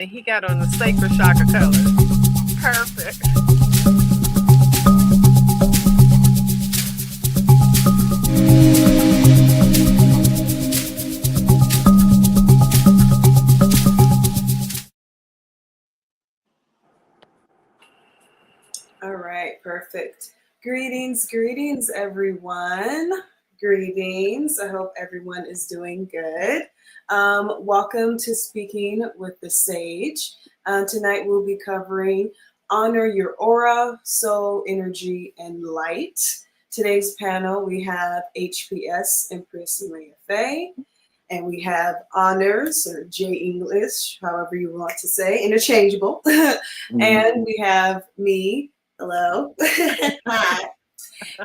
And he got on the sacred chakra color. Perfect. All right, perfect. Greetings, everyone. Greetings. I hope everyone is doing good. Welcome to Speaking with the Sage. Tonight we'll be covering Honor Your Aura, Soul, Energy, and Light. Today's panel, we have H.P.S, Empress, Faye, and we have Honors, or J English, however you want to say, interchangeable. And we have me. Hello. Hi.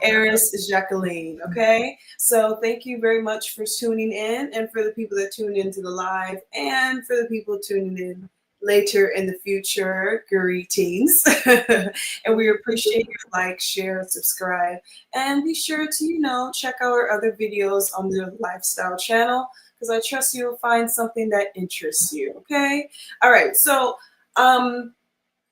Heiress Jauqline. Okay. So thank you very much for tuning in, and for the people that tune into the live, and for the people tuning in later in the future, greetings. And we appreciate your like, share, subscribe, and be sure to, check out our other videos on the lifestyle channel, because I trust you'll find something that interests you. Okay. All right. So,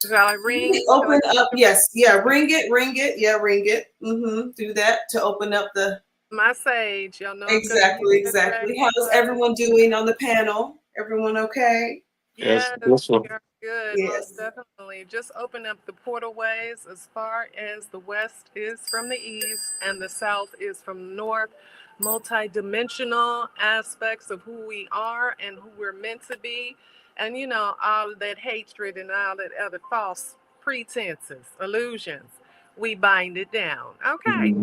Shall I ring? Open up, yes, yeah, ring it, yeah, ring it. Do that to open up the. My sage, y'all know. Exactly. How's everyone doing on the panel? Everyone okay? Yes, we are good. Yes. Most definitely. Just open up the portal ways as far as the west is from the east and the south is from the north. Multi-dimensional aspects of who we are and who we're meant to be. And, all of that hatred and all that other false pretenses, illusions, we bind it down. Okay.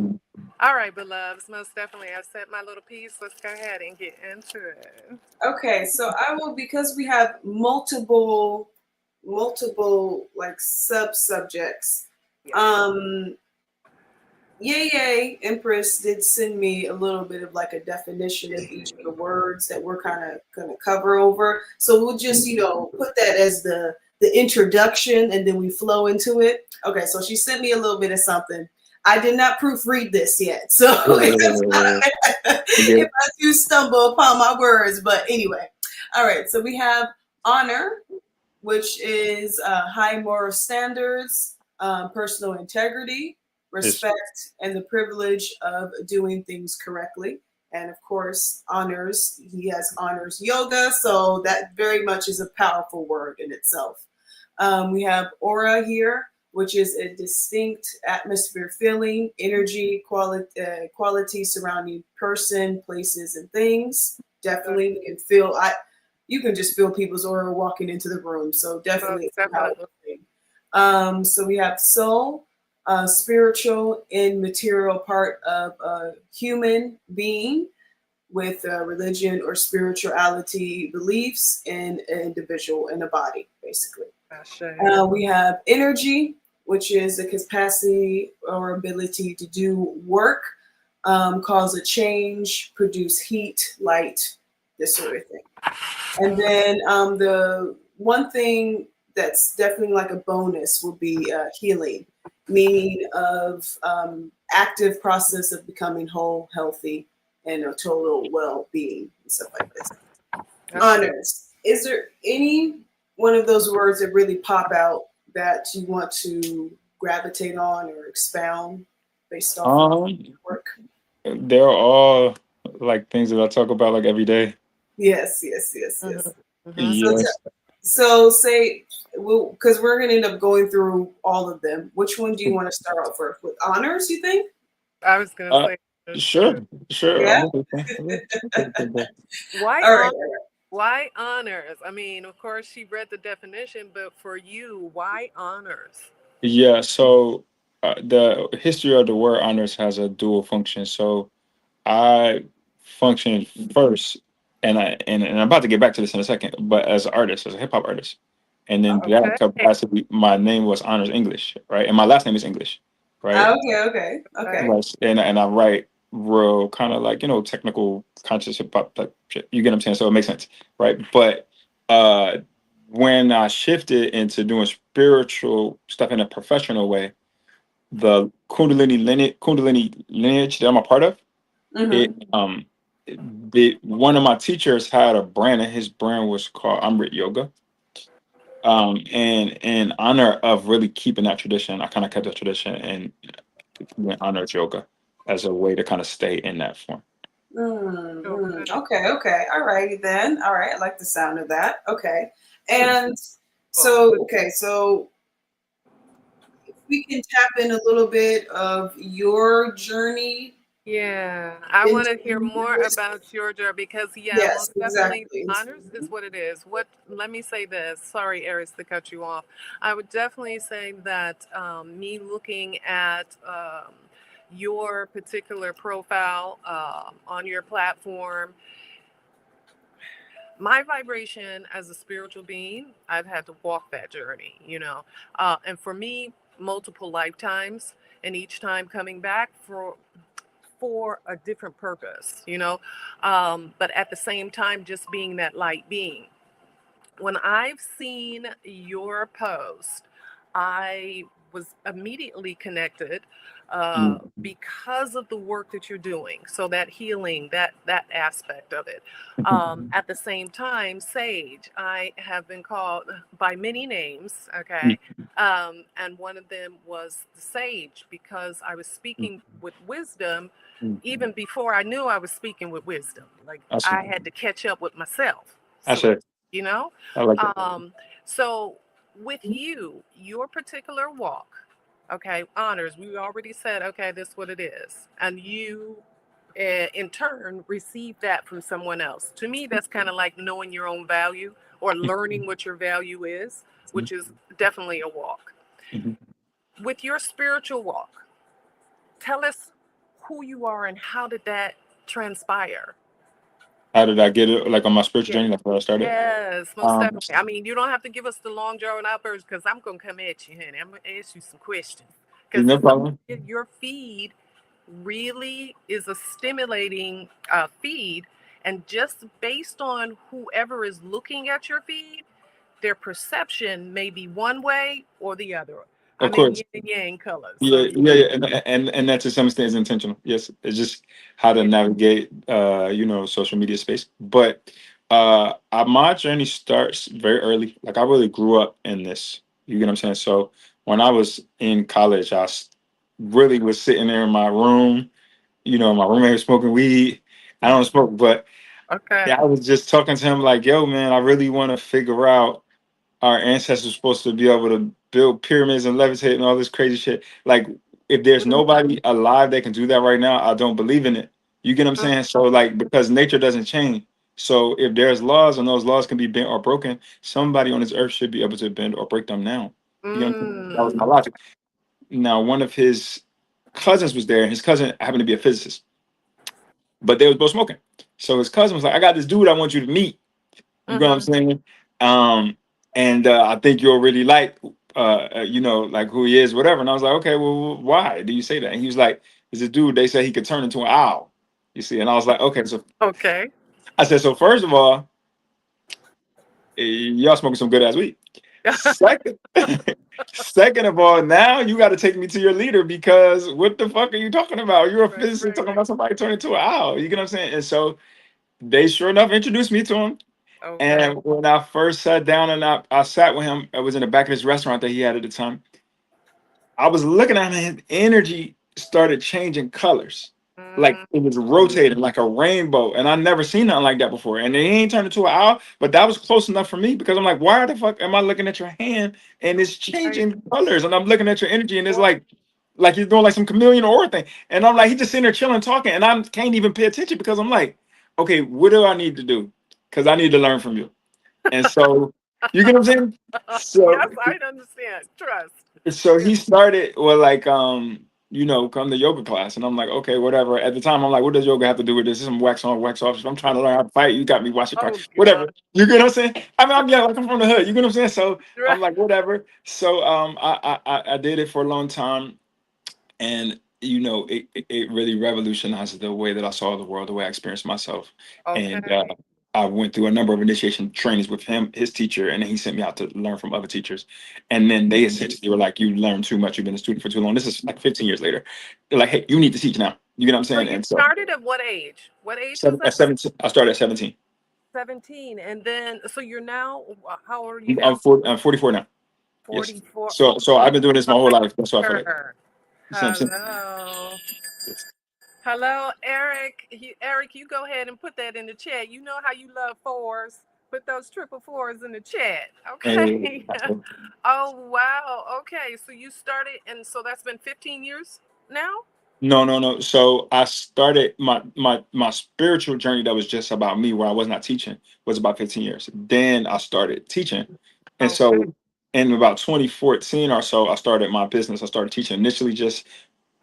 All right, beloveds, most definitely. I've set my little piece. Let's go ahead and get into it. Okay, so I will, because we have multiple like sub-subjects. Yes. Yay, Empress did send me a little bit of like a definition of each of the words that we're kind of going to cover over. So we'll just, put that as the introduction, and then we flow into it. Okay, so she sent me a little bit of something. I did not proofread this yet, so if I do stumble upon my words, but anyway. All right, so we have honor, which is high moral standards, personal integrity, respect, and the privilege of doing things correctly. And of course, honors, he has honors yoga, so that very much is a powerful word in itself. We have aura here, which is a distinct atmosphere, feeling, energy, quality surrounding person, places, and things. Definitely, you can feel. You can just feel people's aura walking into the room. So definitely. So we have soul, spiritual and material part of a human being with religion or spirituality beliefs in an individual in a body, basically. We have energy, which is a capacity or ability to do work, cause a change, produce heat, light, this sort of thing. And then the one thing that's definitely like a bonus will be healing, meaning of active process of becoming whole, healthy, and a total well-being and stuff like this. Honors. Is there any one of those words that really pop out that you want to gravitate on or expound based off of work? They're all like things that I talk about like every day. Yes. So say, because we're going to end up going through all of them. Which one do you want to start off with? Honors, you think? I was going to say. Sure. Yeah. Why honors? I mean, of course, she read the definition, but for you, why honors? Yeah, so the history of the word honors has a dual function. So I function first, and I'm about to get back to this in a second, but as an artist, as a hip hop artist. And then that capacity, my name was Honors English, right? And my last name is English, right? Okay. And I write real kind of like, technical conscious hip hop type shit. You get what I'm saying? So it makes sense, right? But when I shifted into doing spiritual stuff in a professional way, the Kundalini lineage that I'm a part of, one of my teachers had a brand, and his brand was called Amrit Yoga. And in honor of really keeping that tradition, I kind of kept that tradition and went honors yoga as a way to kind of stay in that form. Mm-hmm. Okay. Okay, okay. All righty then. All right. I like the sound of that. Okay. So, And Cool. so, okay, so if we can tap in a little bit of your journey Yeah, I want into to hear more this. about your job because, yeah, Yes, most definitely exactly. honors is what it is. What, let me say this. Sorry, Aries, to cut you off. I would definitely say that me looking at your particular profile on your platform, my vibration as a spiritual being, I've had to walk that journey, and for me, multiple lifetimes, and each time coming back for a different purpose, but at the same time, just being that light being. When I've seen your post, I was immediately connected mm, because of the work that you're doing. So that healing, that aspect of it. At the same time, Sage, I have been called by many names. Okay. And one of them was the Sage because I was speaking with wisdom even before I knew I was speaking with wisdom. Like I see. I had to catch up with myself. I So, see. you know, I like it. so with you, your particular walk, okay, honors, we already said, okay, this is what it is. And you, in turn, receive that from someone else. To me, that's kind of like knowing your own value or learning what your value is, which is definitely a walk. Mhm. With your spiritual walk, tell us who you are and how did that transpire? How did I get it? Like on my spiritual Yeah. journey, that's where I started. Yes, most Um, definitely. I mean, you don't have to give us the long drawn out version because I'm gonna come at you, honey. I'm gonna ask you some questions because no problem. your feed really is a stimulating feed, and just based on whoever is looking at your feed, their perception may be one way or the other. Of I'm in course. yin and yang colors, so Yeah, yeah, yeah, and that to some extent is intentional. Yes, it's just how to yeah. navigate, social media space. But my journey starts very early. Like I really grew up in this. You get what I'm saying? So when I was in college, really was sitting there in my room. My roommate was smoking weed. I don't smoke, but Okay. yeah, I was just talking to him like, "Yo, man, I really want to figure out." Our ancestors were supposed to be able to build pyramids and levitate and all this crazy shit. Like, if there's Mm, nobody alive that can do that right now, I don't believe in it. You get what I'm mm, saying? So, like, because nature doesn't change. So, if there's laws and those laws can be bent or broken, somebody on this earth should be able to bend or break them now. You know what I'm saying? That was my mm. logic. Now, one of his cousins was there, and his cousin happened to be a physicist, but they was both smoking. So his cousin was like, "I got this dude I want you to meet." You know what I'm Mm-hmm. saying? Um, and I think you'll really like, like who he is, whatever. And I was like, okay, well, why do you say that? And he was like, "There's a dude. They said he could turn into an owl." You see? And I was like, okay. So Okay. I said, so first of all, y'all smoking some good ass weed. Second, second of all, now you got to take me to your leader because what the fuck are you talking about? You're a Right, physicist right, talking right. about somebody turning into an owl. You get what I'm saying? And so they sure enough introduced me to him. Okay. And when I first sat down and I sat with him, I was in the back of his restaurant that he had at the time. I was looking at him and his energy started changing colors. Like Mm, it was rotating like a rainbow. And I never seen nothing like that before. And it ain't turned into an owl, but that was close enough for me because I'm like, why the fuck am I looking at your hand and it's right. changing colors? And I'm looking at your energy and it's like you're doing like some chameleon aura thing. And I'm like, he just sitting there chilling, talking, and I can't even pay attention because I'm like, okay, what do I need to do? Because I need to learn from you. And so you get what I'm saying? So Yes, I understand. Trust. so Yeah. he started with like come to yoga class. And I'm like, okay, whatever. At the time, I'm like, what does yoga have to do with this? This is some wax on, wax off. I'm trying to learn how to fight. You got me watching fight. Oh Whatever. God. You get what I'm saying? I mean, I'm yeah, like I'm from the hood. You get what I'm saying? So Right. I'm like, whatever. So I did it for a long time, and it really revolutionized the way that I saw the world, the way I experienced myself. And Okay. I went through a number of initiation trainings with him, his teacher, and then he sent me out to learn from other teachers. And then they essentially were like, "You learned too much. You've been a student for too long." This is like 15 years later. They're like, "Hey, you need to teach now." You get what I'm So saying? you And so started at what age? What age was at that? 17, I started at 17. 17. And then, so you're now, how old are you I'm now? 40, I'm 44 now. Yes. 44. So I've been doing this my whole life. That's why I feel like. Sure. You see what I'm saying? Hello. Yes. Hello, Eric. Eric, you go ahead and put that in the chat. You know how you love fours. Put those triple fours in the chat. And Okay. Oh, wow. Okay. So you started, and so that's been 15 years now? no, no, no. So I started my spiritual journey that was just about me, where I was not teaching, was about 15 years. Then I started teaching, and Okay. so in about 2014 or so, I started my business. I started teaching initially just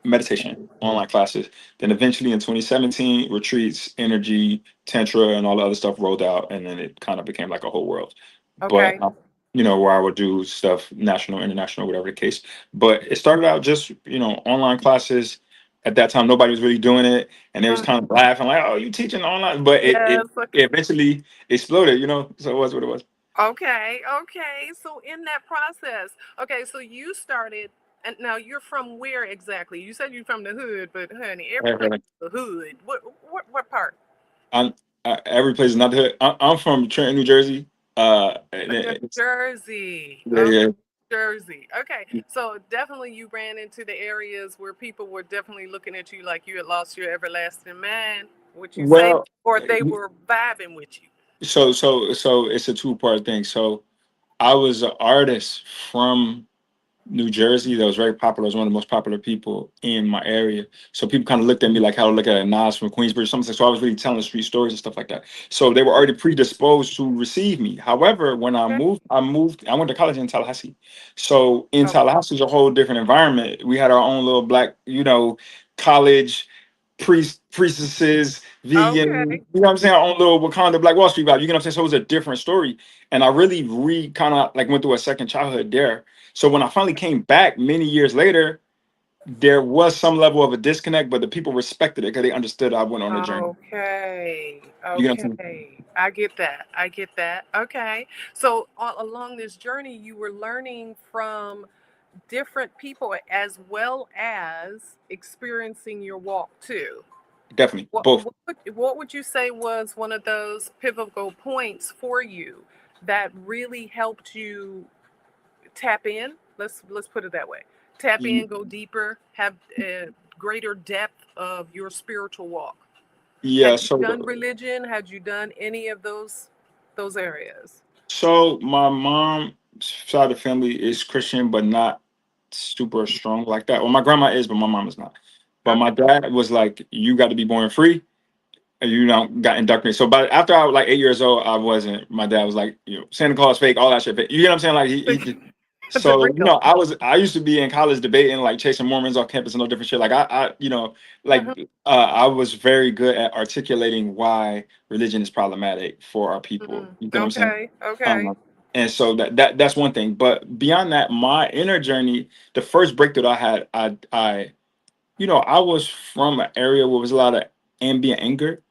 meditation, online classes. Then eventually in 2017, retreats, energy, tantra, and all the other stuff rolled out, and then it kind of became like a whole world. But Okay. where I would do stuff national, international, whatever the case. But it started out just online classes. At that time, nobody was really doing it, and they was kind of laughing like, "Oh, you teaching online?" But it Yes. Okay. eventually exploded. So it was what it was. Okay. Okay. So in that process, okay, so you started, and now you're from where exactly? You said you're from the hood, but honey, every place is the hood. What part? I'm, every place is not the hood. I'm from Trenton, New Jersey. New Jersey. Yeah, Oh, yeah. Jersey. Okay. So definitely you ran into the areas where people were definitely looking at you like you had lost your everlasting mind, what you say, Well, or they were vibing with you. so it's a two-part thing. So I was an artist from New Jersey that was very popular. I was one of the most popular people in my area. So people kind of looked at me like how to look at a Nas from Queensbridge, something. So I was really telling street stories and stuff like that. So they were already predisposed to receive me. However, when Okay. I went to college in Tallahassee. So in Oh, Tallahassee is a whole different environment. We had our own little black, college priestesses, vegan, okay. what I'm saying? Our own little Wakanda Black Wall Street vibe. You get what I'm saying? So it was a different story. And I really kind of like went through a second childhood there. So when I finally came back many years later, there was some level of a disconnect, but the people respected it because they understood I went on a journey. Okay. You get what I'm saying? Okay. I get that. I get that. Okay. So along this journey, you were learning from different people as well as experiencing your walk too. Definitely. What Both. what what would you say was one of those pivotal points for you that really helped you tap in? Let's put it that way. Tap Ye- in, go deeper, have a greater depth of your spiritual walk. Yeah. Had you done religion? Had you done any of those areas? So my mom's side of the family is Christian, but not super strong like that. Well, my grandma is, but my mom is not. But Okay. my dad was like, "You got to be born free." And, got indoctrinated. So, but after I was like 8 years old, I wasn't. My dad was like, Santa Claus fake, all that shit. Fake. You get what I'm saying? Like he just. The So real. I used to be in college debating like chasing Mormons off campus and all different shit. Like like Mhm. I was very good at articulating why religion is problematic for our people. You get what I'm saying? Okay. Okay. Um, and so that's one thing. But beyond that, my inner journey, the first breakthrough I had, I was from an area where there was a lot of ambient anger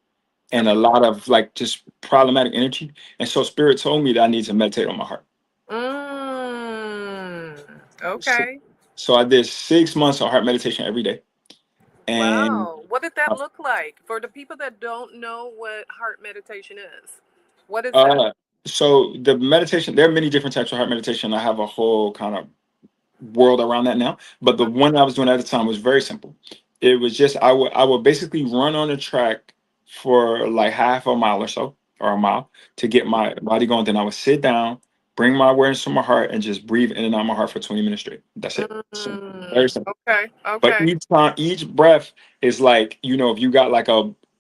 and a Okay. lot of like just problematic energy. And so spirit told me that I need to meditate on my heart. Mm, So, okay. so I did 6 months of heart meditation every day. And Wow. What did that uh, look like for the people that don't know what heart meditation is? What is that? uh, so the meditation, there are many different types of heart meditation. I have a whole kind of world around that now. But the one I was doing at the time was very simple. It was just I would basically run on a track for like half a mile or so, or a mile, to get my body going. Then I would sit down, bring my awareness to my heart, and just breathe in and out my heart for 20 minutes straight. That's it. So very simple. Okay. But Okay. each time, each breath is like, if you got like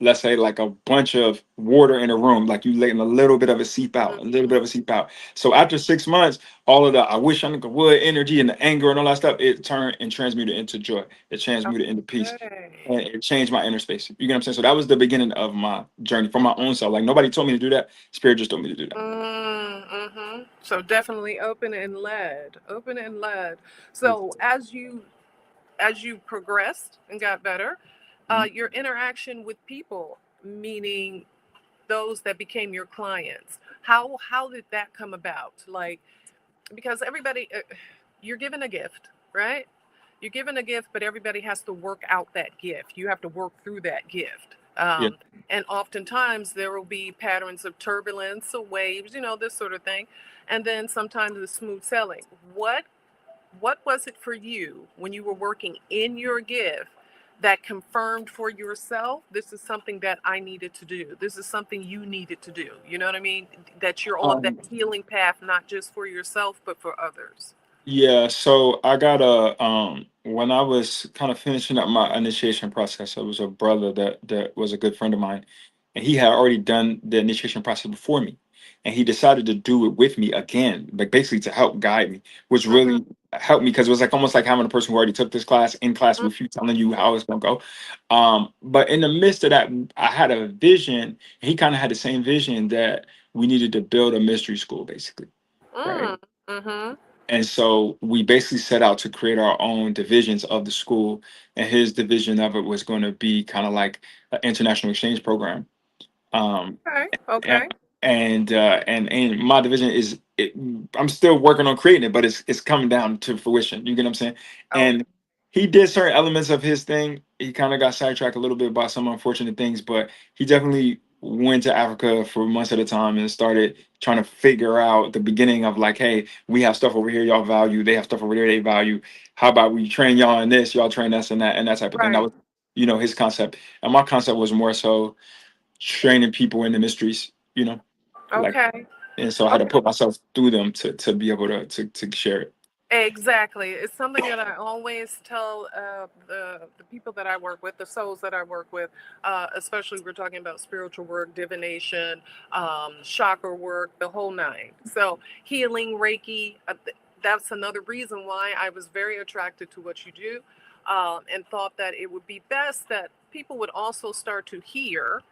let's say like a bunch of water in a room, like you letting a little bit of it seep out, a little bit of it seep out. So after 6 months, all of the I wish I would energy and the anger and all that stuff, it turned and transmuted into joy. It transmuted into peace. Okay. And it changed my inner space. You get what I'm saying? So that was the beginning of my journey for my own self. Like nobody told me to do that. Spirit just told me to do that. Mm-hmm. So definitely open and led. Open and led. So as you progressed and got better, Mhm. your interaction with people, meaning those that became your clients, how did that come about? Like, because everybody, you're given a gift, right? You're given a gift, but everybody has to work out that gift. You have to work through that gift. Yeah. And oftentimes there will be patterns of turbulence or waves, this sort of thing. And then sometimes the smooth sailing. What was it for you when you were working in your gift that confirmed for yourself, this is something that I needed to do? This is something you needed to do. You know what I mean? That you're on that Um, healing path, not just for yourself, but for others. Yeah, so I got a when I was kind of finishing up my initiation process, it was a brother that was a good friend of mine, and he had already done the initiation process before me, and he decided to do it with me again, like basically to help guide me, which Mm-hmm. really helped me because it was like almost like having a person who already took this class in class with you, telling you how it's gonna go. But in the midst of that, I had a vision, and he kind of had the same vision that we needed to build a mystery school, basically, right? Mm-hmm. And so we basically set out to create our own divisions of the school. And his division of it was going to be kind of like an international exchange program. Um, Okay. and Okay. and my division is I'm still working on creating it, but it's coming down to fruition. You get what I'm saying? Okay. And he did certain elements of his thing. He kind of got sidetracked a little bit by some unfortunate things, but he definitely went to Africa for months at a time and started trying to figure out the beginning of like, hey, we have stuff over here y'all value, they have stuff over there they value. How about we train y'all in this, y'all train us in that, and that type of thing. That Right. was, his concept. And my concept was more so training people in the mysteries, like, Okay. and so I had to Okay. put myself through them to be able to share it. Exactly. It's something that I always tell the people that I work with, the souls that I work with, especially we're talking about spiritual work, divination, chakra work, the whole nine. So healing, Reiki, that's another reason why I was very attracted to what you do, and thought that it would be best that people would also start to hear,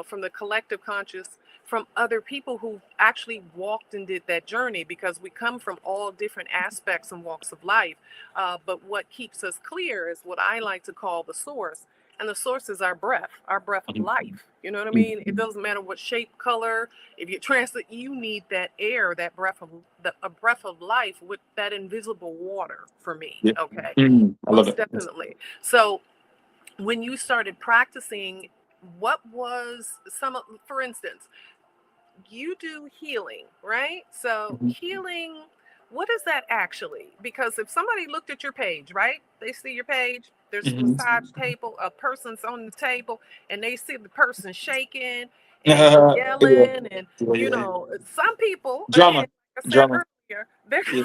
from the collective conscious, from other people who actually walked and did that journey, because we come from all different aspects and walks of life. But what keeps us clear is what I like to call the source. And the source is our breath of life. You know what I mean? It Mhm. doesn't matter what shape, color. If you translate, you need that air, that a breath of life with that invisible water for me. Yeah. Okay, I love most it. definitely. So when you started practicing, what was for instance, you do healing, right? So Mhm. healing, what is that actually? Because if somebody looked at your page, right? They see your page, there's a Mhm. massage table, a person's on the table, and they see the person shaking and Yeah, yeah, yelling. And, yeah. some people, again, Drama, like I said drama. earlier, they're, Yeah,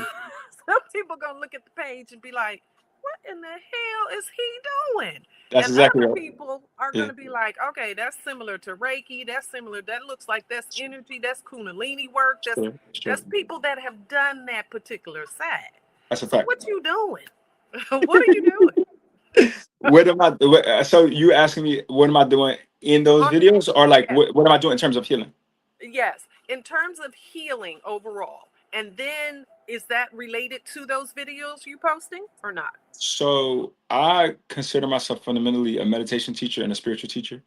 some people going to look at the page and be like, what in the hell is he doing? that's And exactly other right. people are going Yeah, to be like, okay, that's similar to Reiki. That's similar. That looks like that's energy. That's Kundalini work. That's sure, sure. that's people that have done that particular side. That's a So fact. what you doing? What are you doing? What am I? So you asking me what am I doing in those On videos, or like yeah, what am I doing in terms of healing? yes, in terms of healing overall. And then is that related to those videos you posting or not? So I consider myself fundamentally a meditation teacher and a spiritual teacher.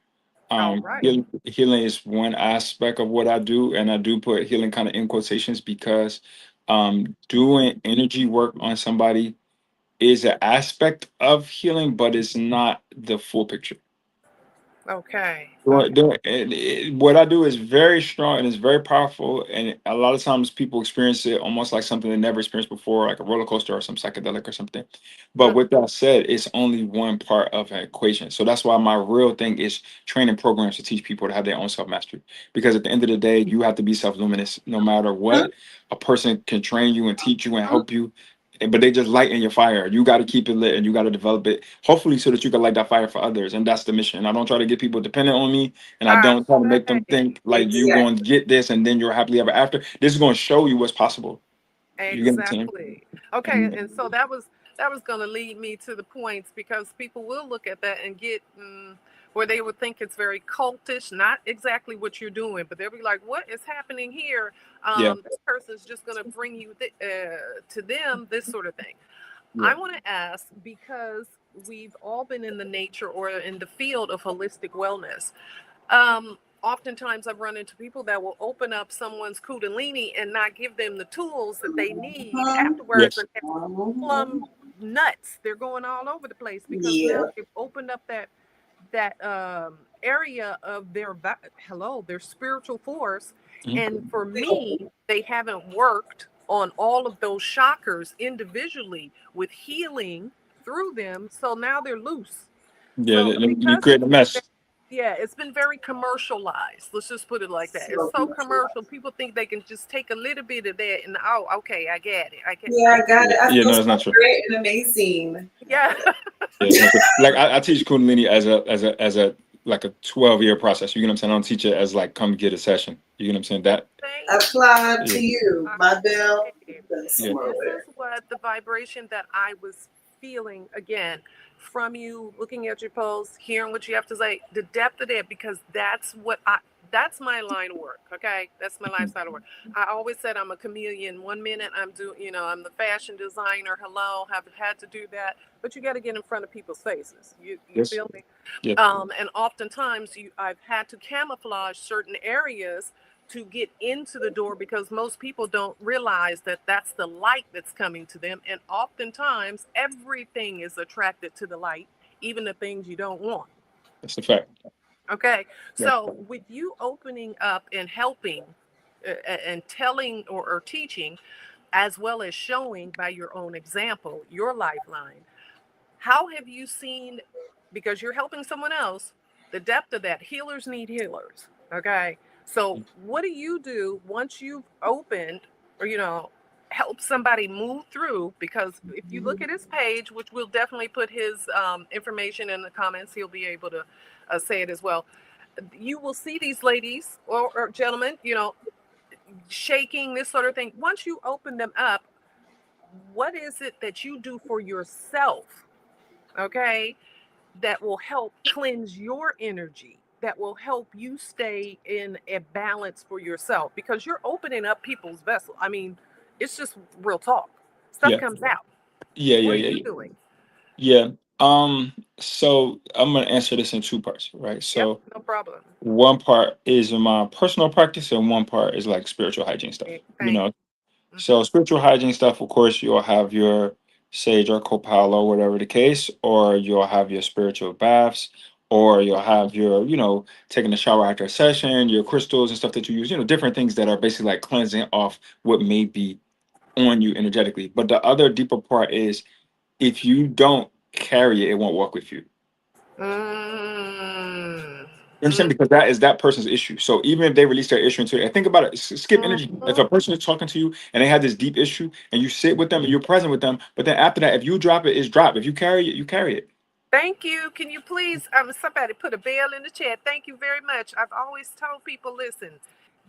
All right. Healing is one aspect of what I do, and I do put healing kind of in quotations because doing energy work on somebody is an aspect of healing, but it's not the full picture. Okay. Okay. What I do is very strong and it's very powerful, and a lot of times people experience it almost like something they never experienced before, like a roller coaster or some psychedelic or something. But Mhm. with that said, it's only one part of an equation. So that's why my real thing is training programs to teach people to have their own self mastery. Because at the end of the day, you have to be self luminous. No matter what, a person can train you and teach you and help you, but they just light in your fire. You got to keep it lit and you got to develop it, hopefully, so that you can light that fire for others. And that's the mission. I don't try to get people dependent on me, and I don't try to make them Right. think like you going to get this and then you're happily ever after. This is going to show you what's possible. You get what I'm saying? Exactly. Okay, And and so that was going to lead me to the points, because people will look at that and get where they would think it's very cultish, not exactly what you're doing, but they'll be like, "What is happening here?" yeah, This person's just going to bring you to them this sort of thing. yeah. I want to ask, because we've all been in the nature or in the field of holistic wellness. Oftentimes I've run into people that will open up someone's kundalini and not give them the tools that they need afterwards, Yes. and they're plumb nuts. They're going all over the place because now Yeah. they've opened up that that area of their spiritual force. Mhm. And for me, they haven't worked on all of those chakras individually with healing through them. So now they're loose. Yeah, So you because create a mess. yeah, it's been very commercialized. Let's just put it like that. It's So so beautiful. commercial. People think they can just take a little bit of that and oh, okay, I get it. I get Yeah, I got Yeah, it. I yeah, feel no, it's so not true. great and amazing. yeah. Yeah, it's not true. Like I teach Kundalini as a like a 12-year process. You get what I'm saying? I don't teach it as like come get a session. You get what I'm saying? That Thank Applaud yeah, to you, my bell. Okay. Been yeah, somewhere This with is it. what the vibration that I was feeling again from you looking at your post, hearing what you have to say, the depth of it, because that's my line of work. Okay. That's my lifestyle of work. I always said I'm a chameleon. 1 minute I'm doing, I'm the fashion designer. Hello, have had to do that. But you got to get in front of people's faces. You yes, feel me? yeah. And oftentimes I've had to camouflage certain areas to get into the door because most people don't realize that that's the light that's coming to them. And oftentimes everything is attracted to the light, even the things you don't want. That's the fact. Okay. Yeah. So with you opening up and helping and telling or teaching, as well as showing by your own example, your lifeline, how have you seen, because you're helping someone else, the depth of that? Healers need healers. Okay. So what do you do once you've opened or, help somebody move through? Because if you look at his page, which we'll definitely put his information in the comments, he'll be able to say it as well. You will see these ladies or gentlemen, shaking, this sort of thing. Once you open them up, what is it that you do for yourself? Okay, that will help cleanse your energy, that will help you stay in a balance for yourself because you're opening up people's vessel. I mean, it's just real talk. Stuff Yeah. comes out. Yeah, yeah, What are yeah, you yeah. doing? Yeah. So I'm gonna answer this in two parts, right? Yep, So no problem. one part is in my personal practice, and one part is like spiritual hygiene stuff. You Thank know, you. so spiritual hygiene stuff, of course, you'll have your sage or copal or whatever the case, or you'll have your spiritual baths, or you'll have your, taking a shower after a session, your crystals and stuff that you use, different things that are basically like cleansing off what may be on you energetically. But the other deeper part is if you don't carry it, it won't work with you. Mm, You understand? mm, Because that is that person's issue. So even if they release their issue into it, and think about it, skip energy. If mhm. a person is talking to you and they have this deep issue and you sit with them and you're present with them, but then after that, if you drop it, it's drop. If you carry it, you carry it. Thank you. Can you please, somebody put a bell in the chat? Thank you very much. I've always told people, listen,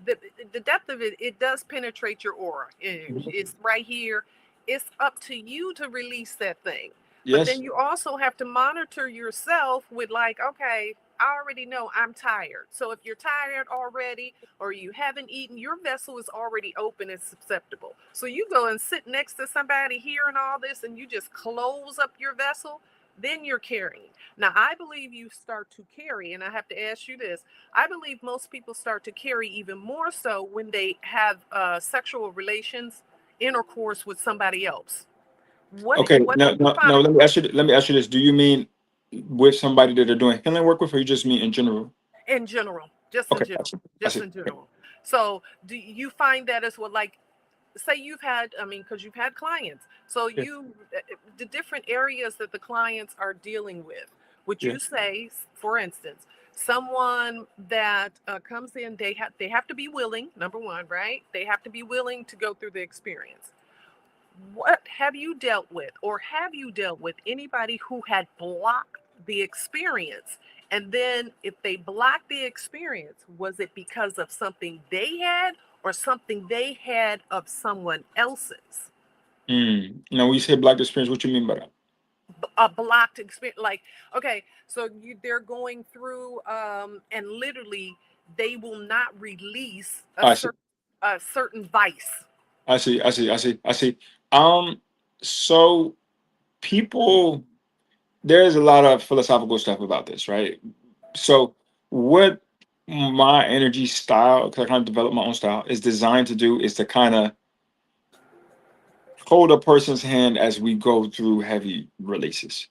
the, the depth of it, it does penetrate your aura. It's right here. It's up to you to release that thing. But Yes. then you also have to monitor yourself with like, okay, I already know I'm tired. So if you're tired already or you haven't eaten, your vessel is already open and susceptible. So you go and sit next to somebody hearing all this and you just close up your vessel, then you're carrying. Now, I believe you start to carry, and I have to ask you this. I believe most people start to carry even more so when they have sexual relations, intercourse with somebody else. Okay. What No, do you no, find no. Let me ask you this. Do you mean with somebody that are doing healing work with, or you just mean in general? in general? Just in Okay. I general. see. I Just see. in general. So, do you find that as well? Like, say you've had, I mean, because you've had clients, so Yeah. the different areas that the clients are dealing with, would Yeah. you say, for instance, someone that comes in, they have to be willing, number one, right? They have to be willing to go through the experience. What have you dealt with, or have you dealt with anybody who had blocked the experience? And then if they blocked the experience, was it because of something they had or something they had of someone else's? Now, when you say black experience, what you mean by that? A blocked experience, like, okay, so they're going through and literally they will not release I see. a certain vice. I see. I see. I see. I see. Um. So people, there's a lot of philosophical stuff about this, right? So what my energy style, because I kind of developed my own style, is designed to do is to kind of hold a person's hand as we go through heavy releases.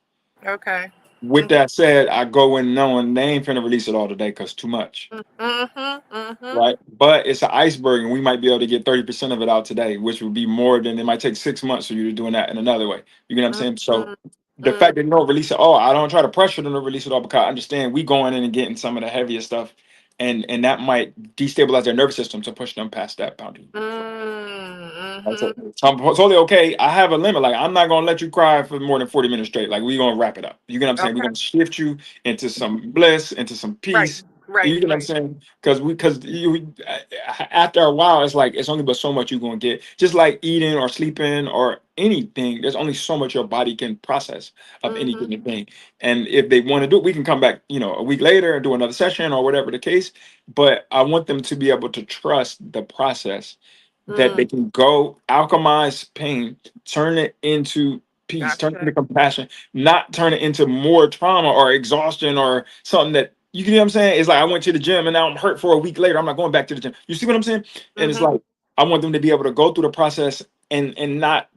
Okay. With that said, I go in knowing they ain't finna release it all today because too much. Mm-hmm. Mm-hmm. Right. But it's an iceberg, and we might be able to get 30% of it out today, which would be more than it might take 6 months for you to doing that in another way. You get what I'm saying? So the Mm-hmm. fact that you don't release it all, I don't try to pressure them to release it all because I understand we going in and getting some of the heavier stuff, and that might destabilize their nervous system to push them past that boundary. That's it. Mm-hmm. So I'm totally okay. I have a limit. Like I'm not gonna let you cry for more than 40 minutes straight. Like we gonna wrap it up. You get what I'm saying? We're Okay. gonna shift you into some bliss, into some Right. peace. Right. You get what I'm Right. saying? Because you after a while, it's like it's only but so much you're gonna get. Just like eating or sleeping or anything, there's only so much your body can process of any Mm-hmm. given thing. And if they want to do it, we can come back, a week later and do another session or whatever the case. But I want them to be able to trust the process that Mm. they can go alchemize pain, turn it into peace, turn it Gotcha. into compassion, not turn it into more trauma or exhaustion or something that you get what I'm saying? It's like I went to the gym and now I'm hurt for a week later. I'm not going back to the gym. You see what I'm saying? And it's Mm-hmm. like I want them to be able to go through the process and not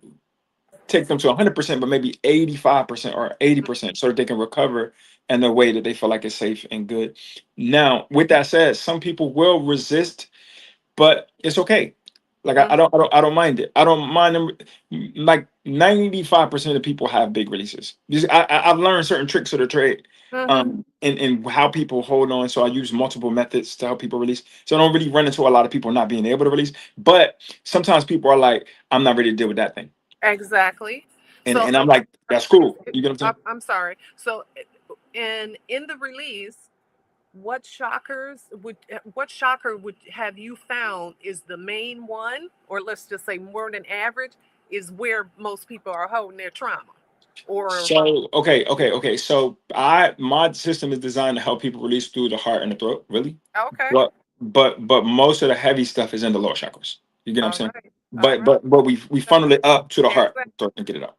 take them to 100%, but maybe 85% or 80% so that they can recover in a way that they feel like is safe and good. Now, with that said, some people will resist, but it's okay. Like I don't mind it. I don't mind them. Like 95% of people have big releases. I've learned certain tricks of the trade, Mm-hmm. and how people hold on. So I use multiple methods to help people release. So I don't really run into a lot of people not being able to release. But sometimes people are like, I'm not ready to deal with that thing, Exactly. and So, and I'm like, that's cool. You get what I'm saying? I'm sorry. So, in the release, what shocker would have you found is the main one, or let's just say more than average, is where most people are holding their trauma, or So okay. So my system is designed to help people release through the heart and the throat, really. okay, But most of the heavy stuff is in the lower chakras. You get what I'm all saying? right, all But right, but but we funnel it up to the heart exactly. so and get it out.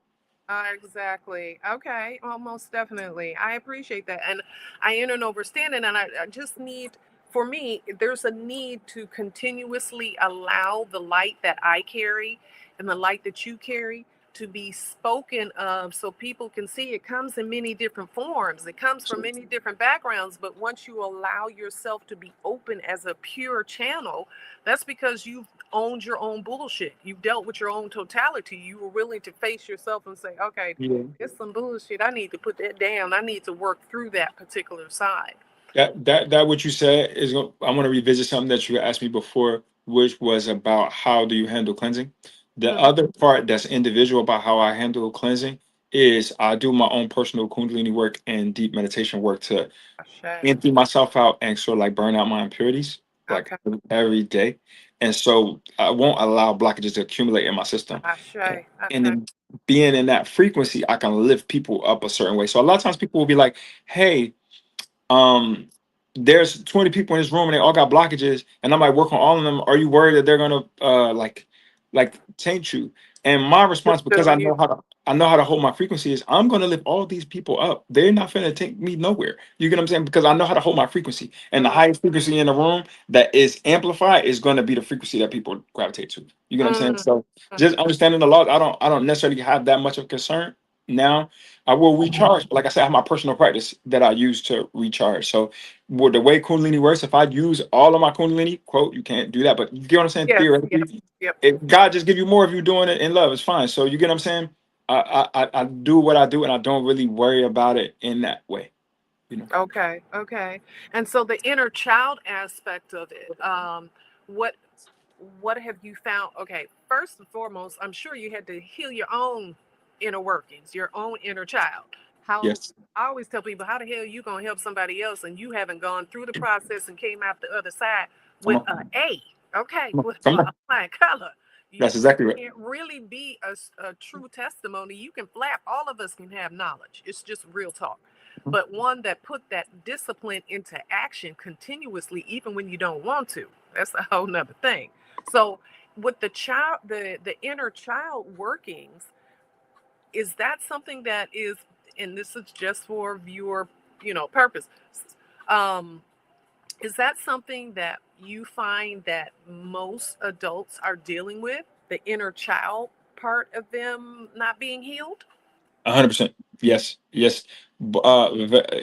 Exactly. Okay. Well, most definitely. I appreciate that. And I ain't an overstanding. And I just need, for me, there's a need to continuously allow the light that I carry and the light that you carry to be spoken of so people can see it comes in many different forms. It comes from So, many different backgrounds. But once you allow yourself to be open as a pure channel, that's because you've owned your own bullshit. You've dealt with your own totality. You were willing to face yourself and say, okay, yeah. it's some bullshit. I need to put that down. I need to work through that particular side. That what you said is I want to revisit something that you asked me before, which was about how do you handle cleansing. The Mm-hmm. other part that's individual about how I handle cleansing is I do my own personal kundalini work and deep meditation work to Ashe. empty myself out and sort of like burn out my impurities like Okay. every day. And so I won't allow blockages to accumulate in my system. Ashe. And Okay. then being in that frequency, I can lift people up a certain way. So a lot of times people will be like, hey, um there's 20 people in this room and they all got blockages and I might work on all of them. Are you worried that they're gonna like taint you? And my Just response, because feel you. I know how to hold my frequency, is I'm gonna lift all these people up. They're not gonna take me nowhere. You get what I'm saying? Because I know how to hold my frequency. And the Mm, highest frequency in the room that is amplified is gonna be the frequency that people gravitate to. You get what I'm saying? mm, So just understanding the laws, I don't necessarily have that much of concern now. I will recharge. Like I said, I have my personal practice that I use to recharge. So with the way Kundalini works, if I use all of my Kundalini, quote, you can't do that, but you get what I'm saying? yes. Yep. Theoretically, Yep. if God just give you more of you doing it in love, it's fine. So you get what I'm saying? I do what I do and I don't really worry about it in that way. You know? Okay. Okay. And so the inner child aspect of it, what what have you found? Okay, first and foremost, I'm sure you had to heal your own inner workings, your own inner child. How Yes. I always tell people, how the hell you gonna help somebody else and you haven't gone through the process and came out the other side Come with on. a A, okay, Come on. with Come a on. flying color. That's You exactly right. can't really be a true testimony. You can flap. All of us can have knowledge. It's just real talk. But one that put that discipline into action continuously, even when you don't want to. That's a whole nother thing. So with the child, the inner child workings, is that something that is, and this is just for viewer, purpose. Um, is that something that you find that most adults are dealing with, the inner child part of them not being healed? 100%. Yes, yes.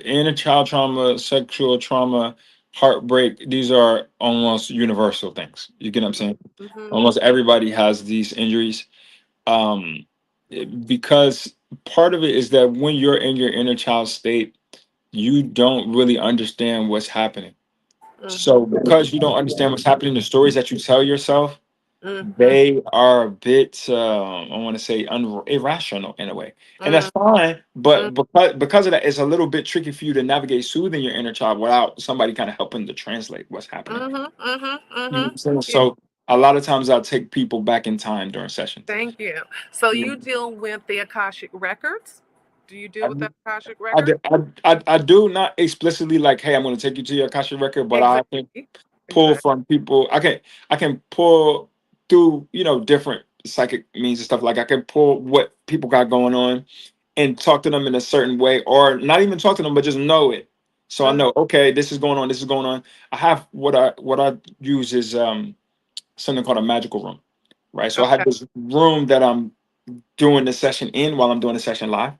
Inner child trauma, sexual trauma, heartbreak. These are almost universal things. You get what I'm saying? Mm-hmm. Almost everybody has these injuries. Because part of it is that when you're in your inner child state, you don't really understand what's happening. So Mm-hmm. because you don't understand what's happening, the stories that you tell yourself, Mm-hmm. they are a bit, I want to say, irrational in a way, and that's fine. But because of that, it's a little bit tricky for you to navigate soothing your inner child without somebody kind of helping to translate what's happening. Mm-hmm. Mm-hmm. You know Mm-hmm. what I'm saying? Yeah. So a lot of times I'll take people back in time during sessions. Thank you. So You know, you deal with the Akashic records? Do you deal I, with the Akashic I, record? do- I do not explicitly like, hey, I'm going to take you to your Akasha record, but I can Exactly. pull Exactly. from people. I can pull through, different psychic means and stuff. Like I can pull what people got going on and talk to them in a certain way, or not even talk to them, but just know it. So I Mm, know, okay, this is going on, this is going on. I have what I use is something called a magical room. Right. So I have okay. this room that I'm doing the session in while I'm doing the session live.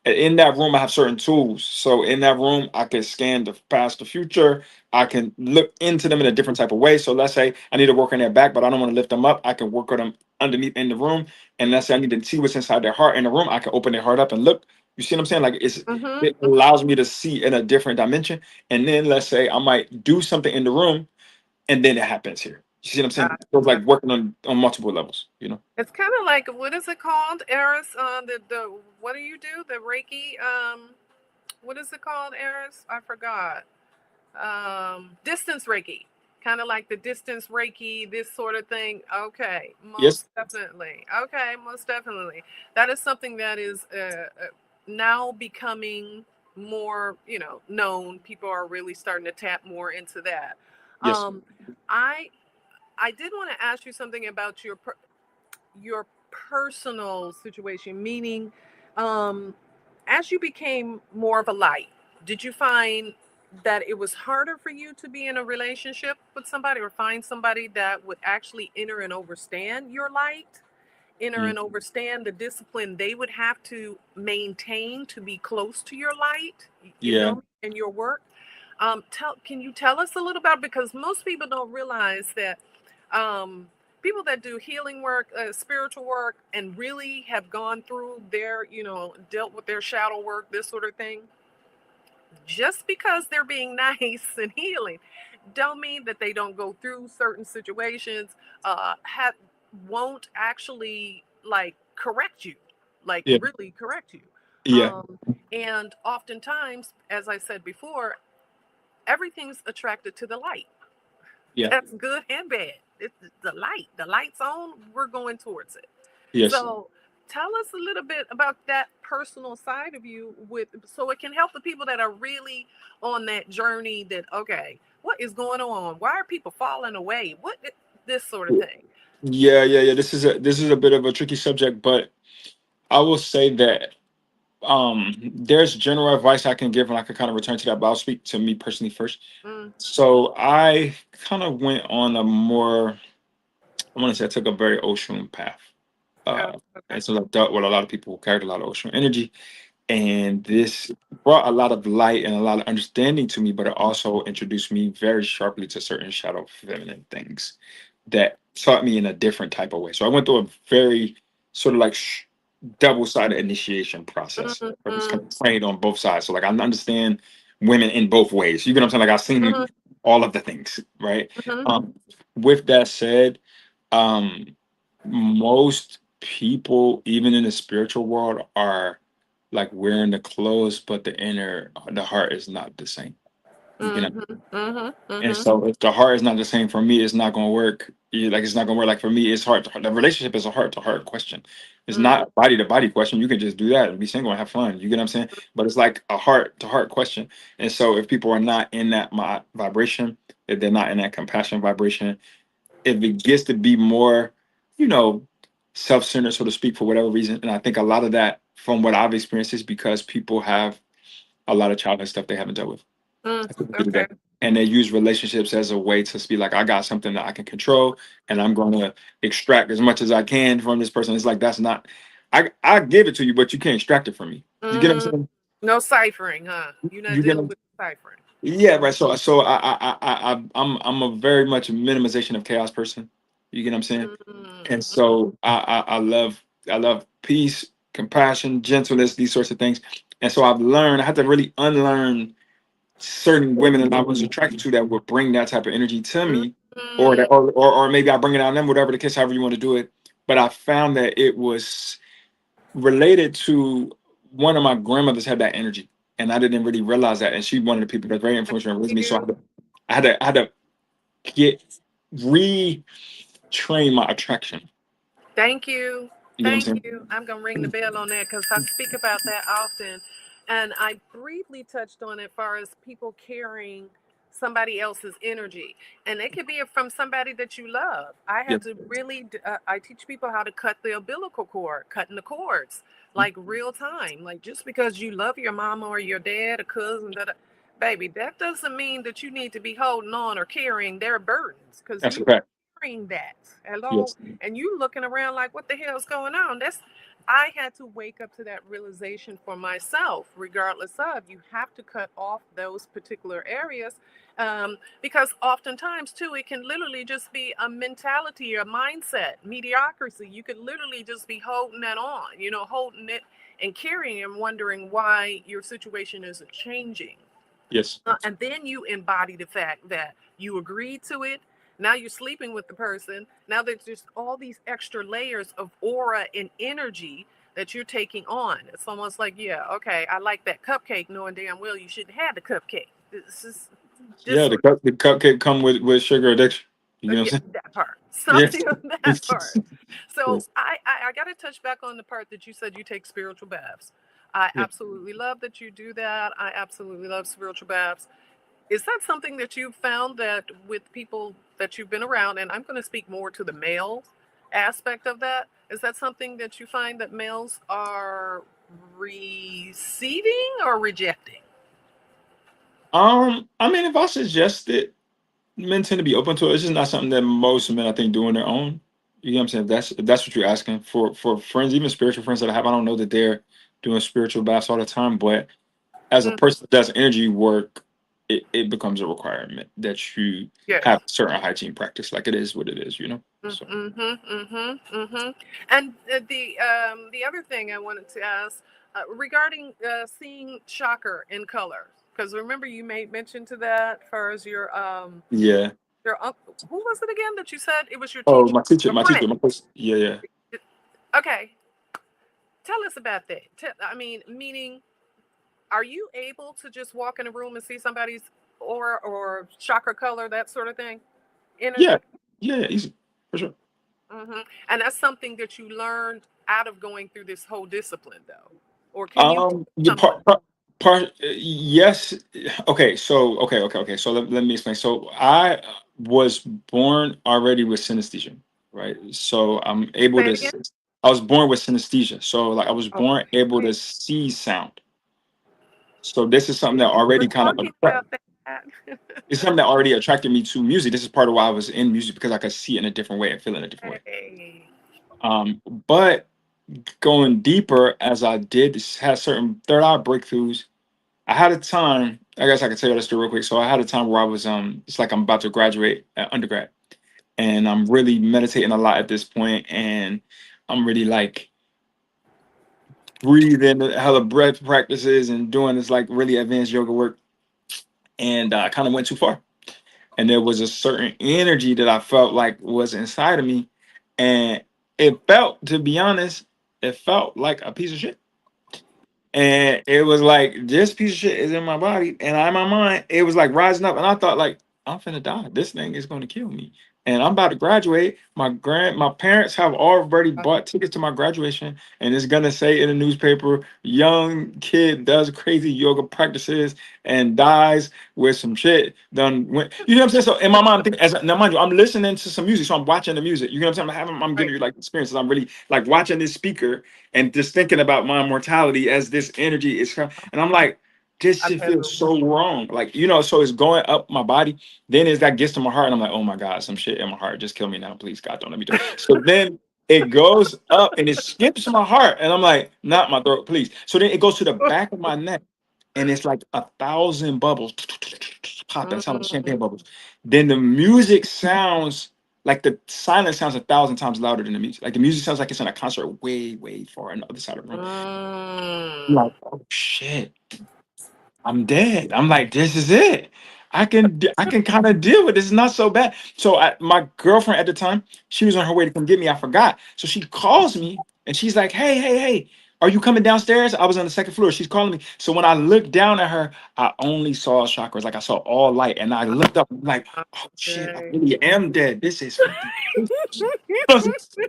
And in that room, I have certain tools. So in that room, I can scan the past, the future. I can look into them in a different type of way. So let's say I need to work on their back, but I don't want to lift them up. I can work on them underneath in the room. And let's say I need to see what's inside their heart in the room. I can open their heart up and look. You see what I'm saying? Like it Mm-hmm. allows me to see in a different dimension. And then let's say I might do something in the room, and then it happens here. You see what I'm saying? So it's Uh, like working on multiple levels. it's kind of like, what is it called, Eris? The what do you do? The Reiki. What is it called, Eris? I forgot. Distance Reiki. Kind of like the distance Reiki, this sort of thing. Okay, Yes. most definitely. Okay, most definitely. That is something that is now becoming more, known. People are really starting to tap more into that. Yes. Um, I I did want to ask you something about your personal situation, meaning, um, as you became more of a light, did you find that it was harder for you to be in a relationship with somebody or find somebody that would actually enter and understand your light, enter Mm. and understand the discipline they would have to maintain to be close to your light, Yeah. and your work? Can you tell us a little about, because most people don't realize that, um, people that do healing work, spiritual work, and really have gone through their, dealt with their shadow work, this sort of thing, just because they're being nice and healing, don't mean that they don't go through certain situations, have won't actually like correct you, like Yeah. really correct you. Yeah. Um, and oftentimes, as I said before, everything's attracted to the light. Yeah. That's good and bad. It's the light. The light's on, we're going towards it. Yes. So tell us a little bit about that personal side of you, so it can help the people that are really on that journey, that okay, what is going on? Why are people falling away? This sort of thing. Yeah, yeah, yeah. This is a bit of a tricky subject, but I will say that there's general advice I can give, and I can kind of return to that, but I'll speak to me personally first. Mm, So I kind of went on a more, I want to say I took a very ocean path. oh, okay. And so I dealt with a lot of people who carried a lot of ocean energy. And this brought a lot of light and a lot of understanding to me, but it also introduced me very sharply to certain shadow feminine things that taught me in a different type of way. So I went through a very sort of like double-sided initiation process. Mm, I was mm, kind of trained on both sides. So like I understand women in both ways. You get what I'm saying? Like I've seen mhm, all of the things, right? mhm, With that said, um, most people, even in the spiritual world, are like wearing the clothes, but the heart is not the same. You can, mhm, mhm, and mhm, so if the heart is not the same for me, it's not going to work. Like it's not going to work. Like for me, it's heart to heart. The relationship is a heart to heart question. It's mhm, not a body to body question. You can just do that and be single and have fun. You get what I'm saying? But it's like a heart to heart question. And so if people are not in that vibration, if they're not in that compassion vibration, if it gets to be more, you know, self-centered, so to speak, for whatever reason. And I think a lot of that, from what I've experienced, is because people have a lot of childhood stuff they haven't dealt with mm, at the end of the okay. day. And they use relationships as a way to be like, I got something that I can control, and I'm going to extract as much as I can from this person. It's like that's not. I give it to you, but you can't extract it from me. You get what I'm Mm, saying? no ciphering, huh? You're not You get dealing what with ciphering. Yeah, right. So I'm a very much a minimization of chaos person. You get what I'm saying? Mm, And so I love peace, compassion, gentleness, these sorts of things. And so I've learned I had to really unlearn certain women that I was attracted to that would bring that type of energy to mm, me, or mm. that or maybe I bring it on them, whatever the case, however you want to do it. But I found that it was related to one of my grandmothers had that energy, and I didn't really realize that. And she one of the people that's very influential and raised me. So You. I had to get retrain my attraction. Thank you. You get what I'm Thank saying? you. I'm going to ring the bell on that because I speak about that often. And I briefly touched on it as far as people carrying somebody else's energy. And it could be from somebody that you love. I Yeah. had to really, I teach people how to cut the umbilical cord, cutting the cords, like real time. Like just because you love your mama or your dad, a cousin, baby, that doesn't mean that you need to be holding on or carrying their burdens because That's a you fact. carrying that. Hello, Yes. and you looking around like what the hell's going on. That's I had to wake up to that realization for myself. Regardless of, you have to cut off those particular areas, because oftentimes too it can literally just be a mentality or a mindset, mediocrity. You could literally just be holding that on, holding it and carrying and wondering why your situation isn't changing. Yes. And then you embody the fact that you agreed to it. Now you're sleeping with the person. Now there's just all these extra layers of aura and energy that you're taking on. It's almost like, yeah, okay, I like that cupcake, knowing damn well you shouldn't have the cupcake. This is Yeah, just the cupcake come with sugar addiction. You know what yeah, I'm that part, saying? something of that part. So Yes. I got to touch back on the part that you said you take spiritual baths. I Yeah. absolutely love that you do that. I absolutely love spiritual baths. Is that something that you've found that with people that you've been around, and I'm going to speak more to the male aspect of that, is that something that you find that males are receiving or rejecting? I mean, if I suggest it, men tend to be open to it. It's just not something that most men I think do on their own. You know what I'm saying? If that's what you're asking for friends, even spiritual friends that I have. I don't know that they're doing spiritual baths all the time, but as a Mm, person that does energy work, it becomes a requirement that you have yes. certain hygiene practice. Like it is what it is, you know. So And the other thing I wanted to ask regarding seeing chakra in color, because remember you made mention to that as far as yeah. your uncle. Who was it again that you said it was your Oh, teacher, your my friend? teacher, yeah, yeah. Okay, tell us about that. I mean, meaning, are you able to just walk in a room and see somebody's aura or chakra color, that sort of thing, Yeah, energy? yeah, yeah, easy for sure. And that's something that you learned out of going through this whole discipline, though. Or can you help The someone? yes. Okay. So let me explain. So I was born already with synesthesia, right? So I'm able Say to. it again. I was born with synesthesia. So like I was born able Okay. to see sound. So this is something that We're already kind of talking about that. it's something that already attracted me to music. This is part of why I was in music because I could see it in a different way and feel it in a different way. Hey. But going deeper as I did had certain third eye breakthroughs. I had a time, I guess I could tell you this story real quick. So I had a time where I was it's like I'm about to graduate at undergrad and I'm really meditating a lot at this point and I'm really like breathing hella breath practices and doing this like really advanced yoga work and I kind of went too far. And there was a certain energy that I felt like was inside of me and it felt, to be honest, it felt like a piece of shit. And it was like this piece of shit is in my body, and in my mind, it was like rising up, and I thought like I'm finna die. This thing is gonna kill me, and I'm about to graduate. My parents have already bought tickets to my graduation, and it's gonna say in the newspaper, young kid does crazy yoga practices and dies with some shit done. You know what I'm saying? So in my mind, I'm thinking, now mind you, I'm listening to some music, so I'm watching the music. You know what I'm saying? I'm giving Right. you like experiences. I'm really like watching this speaker and just thinking about my mortality as this energy is coming. And I'm like, this I shit tell feels you. so wrong. Like, so it's going up my body. Then as that gets to my heart, and I'm like, oh my God, some shit in my heart. Just kill me now, please. God, don't let me do it. So then It goes up and it skips my heart, and I'm like, not my throat, please. So then it goes to the back of my neck, and it's like 1,000 bubbles pop. That sounds like champagne Mm, bubbles. Then the music sounds like the silence sounds 1,000 times louder than the music. Like the music sounds like it's in a concert way, way far on the other side of the room. I'm mm. like, oh shit, I'm dead. I'm like, this is it. I can kind of deal with this. It's not so bad. So my girlfriend at the time, she was on her way to come get me. I forgot. So she calls me and she's like, hey, hey, hey, are you coming downstairs? I was on the second floor. She's calling me. So when I looked down at her, I only saw chakras. Like I saw all light. And I looked up, I'm like, oh shit, I Okay. really am dead. This is fucking.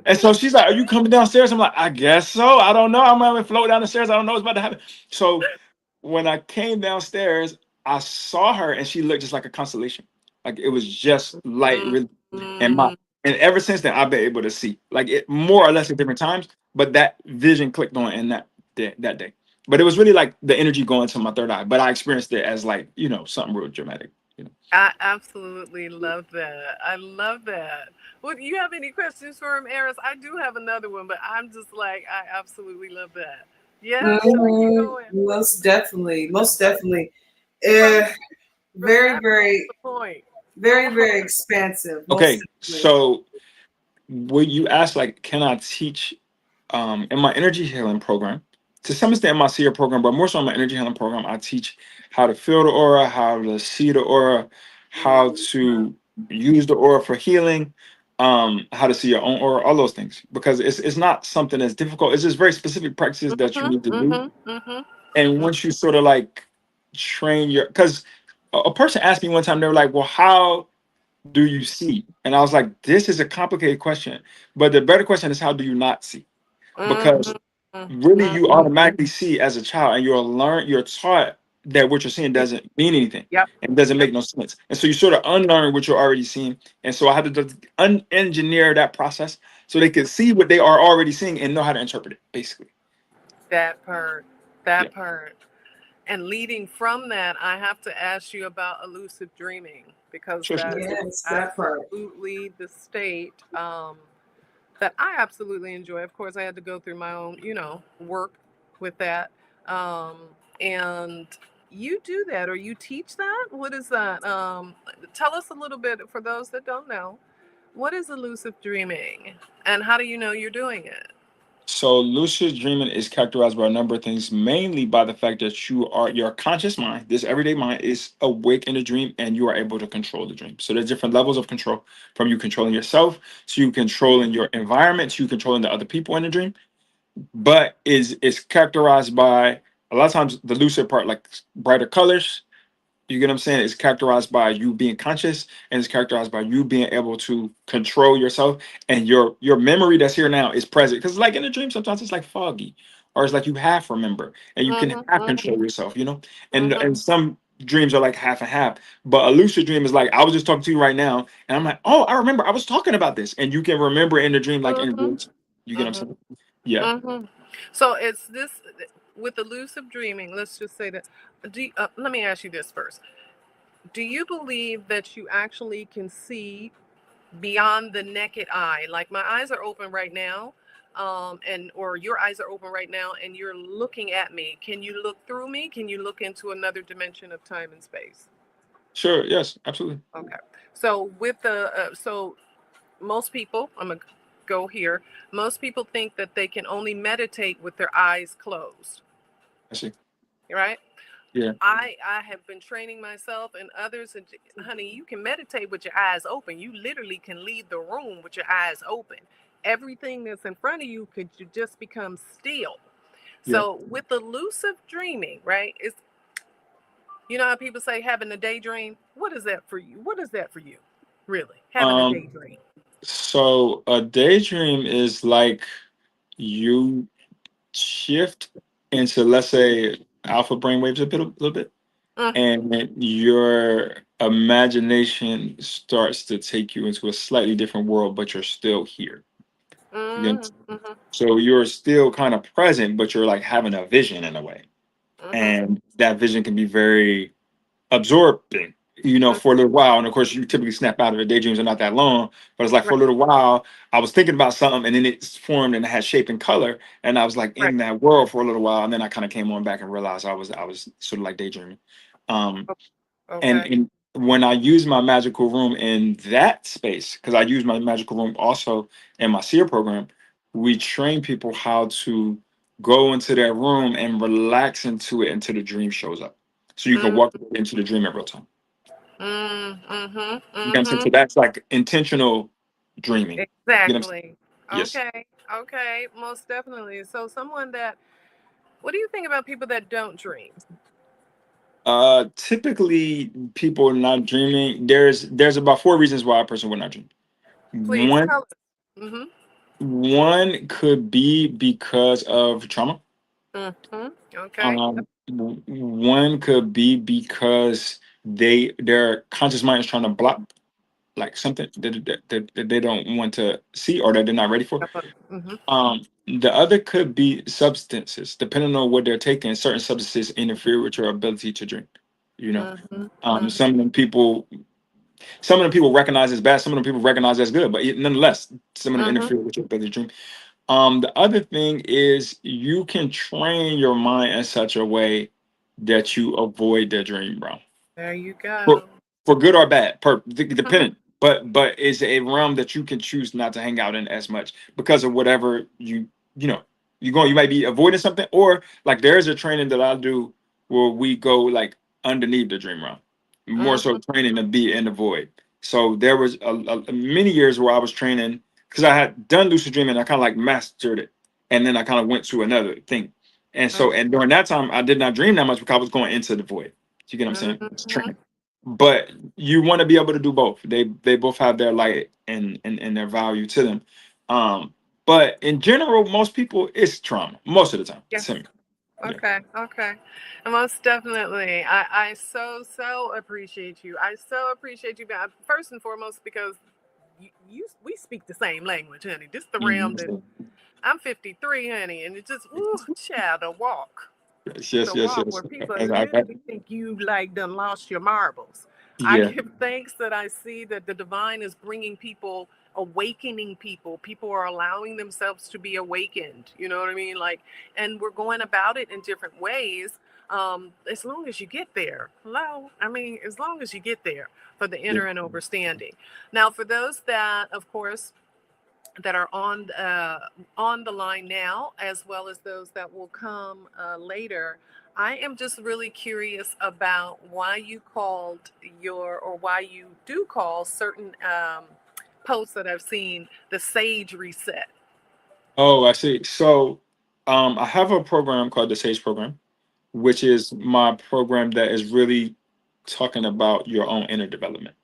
And so she's like, are you coming downstairs? I'm like, I guess so. I don't know. I'm gonna float down the stairs. I don't know what's about to happen. So when I came downstairs, I saw her and she looked just like a constellation. Like it was just light, really. And my Mm. and ever since then, I've been able to see like it more or less at different times. But that vision clicked on in that day. But it was really like the energy going to my third eye. But I experienced it as like something real dramatic. You know. I absolutely love that. I love that. Well, do you have any questions for him, Eris? I do have another one, but I'm just like, I absolutely love that. Yeah, shall we keep Mhm. going? Most definitely. Most definitely. From Uh, from very, that point to very, the point. Go very, very for it. expansive. Most Okay, definitely. so when you ask like, can I teach in my energy healing program, to some extent in my seer program, but more so in my energy healing program, I teach how to feel the aura, how to see the aura, how to use the aura for healing, how to see your own aura, all those things. Because it's not something that's difficult. It's just very specific practices that you Mhm, need to do. mhm, mhm, And mhm. once you sort of like train your, because a person asked me one time, they were like, well, how do you see? And I was like, this is a complicated question. But the better question is, how do you not see? Because Mhm, really you mhm. automatically see as a child, and you're taught that what you're seeing doesn't mean anything Yep. and doesn't Yep. make no sense. And so you sort of unlearn what you're already seeing. And so I had to just unengineer that process so they could see what they are already seeing and know how to interpret it, basically. That part. Yeah, That part. And leading from that, I have to ask you about elusive dreaming because sure, that sure. is Yes, that part. absolutely the state that I absolutely enjoy. Of course, I had to go through my own, work with that. Um, and you do that or you teach that? What is that? Tell us a little bit for those that don't know. What is elusive dreaming and how do you know you're doing it? So lucid dreaming is characterized by a number of things, mainly by the fact that your conscious mind, this everyday mind, is awake in a dream and you are able to control the dream. So there's different levels of control, from you controlling yourself to you controlling your environment to you controlling the other people in the dream. But is characterized by a lot of times the lucid part, like brighter colors. You get what I'm saying? It's characterized by you being conscious, and it's characterized by you being able to control yourself, and your memory that's here now is present. Because like in a dream, sometimes it's like foggy, or it's like you half remember, and you can Mm-hmm, half mm-hmm, control yourself. mm-hmm, And some dreams are like half and half. But a lucid dream is like I was just talking to you right now, and I'm like, oh, I remember I was talking about this, and you can remember in the dream like in mm-hmm, real time. You get what I'm mm-hmm. saying? Yeah. Mm-hmm. So it's this with elusive dreaming. Let's just say that. Let me ask you this first. Do you believe that you actually can see beyond the naked eye? Like my eyes are open right now, and or your eyes are open right now, and you're looking at me. Can you look through me? Can you look into another dimension of time and space? Sure. Yes. Absolutely. Okay. So with the most people, I'm gonna go here. Most people think that they can only meditate with their eyes closed, I see. right? Yeah. I have been training myself and others, and honey, you can meditate with your eyes open. You literally can leave the room with your eyes open. Everything that's in front of you could just become still. Yeah. So with elusive dreaming, right? It's you know how people say having a daydream. What is that for you? What is that for you? Really, having a Um. daydream. So a daydream is like you shift into, let's say, alpha brainwaves a little bit, Mm, and then your imagination starts to take you into a slightly different world, but you're still here. You get- mm, mm-hmm, So you're still kind of present, but you're like having a vision in a way, mm-hmm, and that vision can be very absorbing. you know, Okay. for a little while. And of course, you typically snap out of it. Daydreams are not that long, but it's like for Right. a little while, I was thinking about something and then it formed and it had shape and color. And I was like Right. in that world for a little while. And then I kind of came on back and realized I was sort of like daydreaming. Um, Okay. and when I use my magical room in that space, because I use my magical room also in my SEER program, we train people how to go into their room and relax into it until the dream shows up. So you can Mm, walk into the dream in real time. You know what I'm saying? mm-hmm. So that's like intentional dreaming. You know what I'm saying? Exactly. Yes. Okay. Okay. Most definitely. So someone that, what do you think about people that don't dream? Typically people not dreaming, there's about four reasons why a person would not dream. Please One tell us. Mm-hmm. one could be because of trauma. Mm-hmm. Okay. One could be because their conscious mind is trying to block like something that they don't want to see or that they're not ready for. Mm-hmm. The other could be substances, depending on what they're taking. Certain substances interfere with your ability to drink. You know, Mm-hmm. some of them people, some of them people recognize as bad. Some of them people recognize as good. But nonetheless, some of them Mm-hmm. interfere with your ability to drink. The other thing is you can train your mind in such a way that you avoid the dream, bro. There you For go. for good or bad, Mm-hmm. dependent. But it's a realm that you can choose not to hang out in as much because of whatever you know you might be avoiding something, or like there's a training that I do where we go like underneath the dream realm, more so Mm-hmm. training to be in the void. So there was many years where I was training because I had done lucid dreaming. I kind of like mastered it, and then I kind of went to another thing. And so, and during that time, I did not dream that much because I was going into the void. You get what I'm saying? It's Mm-hmm. training. But you want to be able to do both. They both have their light and their value to them. But in general, most people it's trauma most of the time. Yes. Same. Yeah. Okay. Okay. Most definitely. I so appreciate you. I so appreciate you. First and foremost, because we speak the same language, honey. This is the realm that Mhm. I'm 53, honey, and it just child a walk. Yes, yes, The yes, walk where yes. people And I got literally think you like done lost your marbles. I yeah. give thanks that I see that the divine is bringing people, awakening people. People are allowing themselves to be awakened. You know what I mean? Like, and we're going about it in different ways. As long as you get there, hello. I mean, as long as you get there for the Yeah. inner and overstanding. Now, for those that, of course, that are on the line now, as well as those that will come later. I am just really curious about why you called or why you do call certain posts that I've seen the Sage Reset. Oh, I see. So I have a program called the SAGE program, which is my program that is really talking about your own inner development.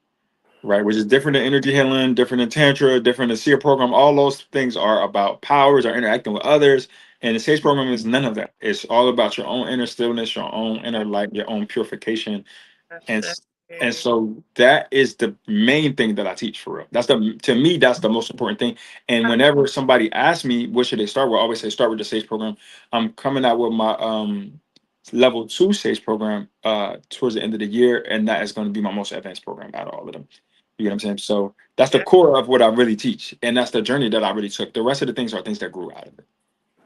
Right, which is different than energy healing, different than tantra, different than seer program. All those things are about powers or interacting with others. And the sage program is none of that. It's all about your own inner stillness, your own inner light, your own purification. And That's and it. so that is the main thing that I teach for real. That's the to me, that's the most important thing. And whenever somebody asks me what should they start with, I always say start with the sage program. I'm coming out with my level 2 sage program towards the end of the year, and that is going to be my most advanced program out of all of them. You know what I'm saying? So that's the Yeah. core of what I really teach, and that's the journey that I really took. The rest of the things are things that grew out of it.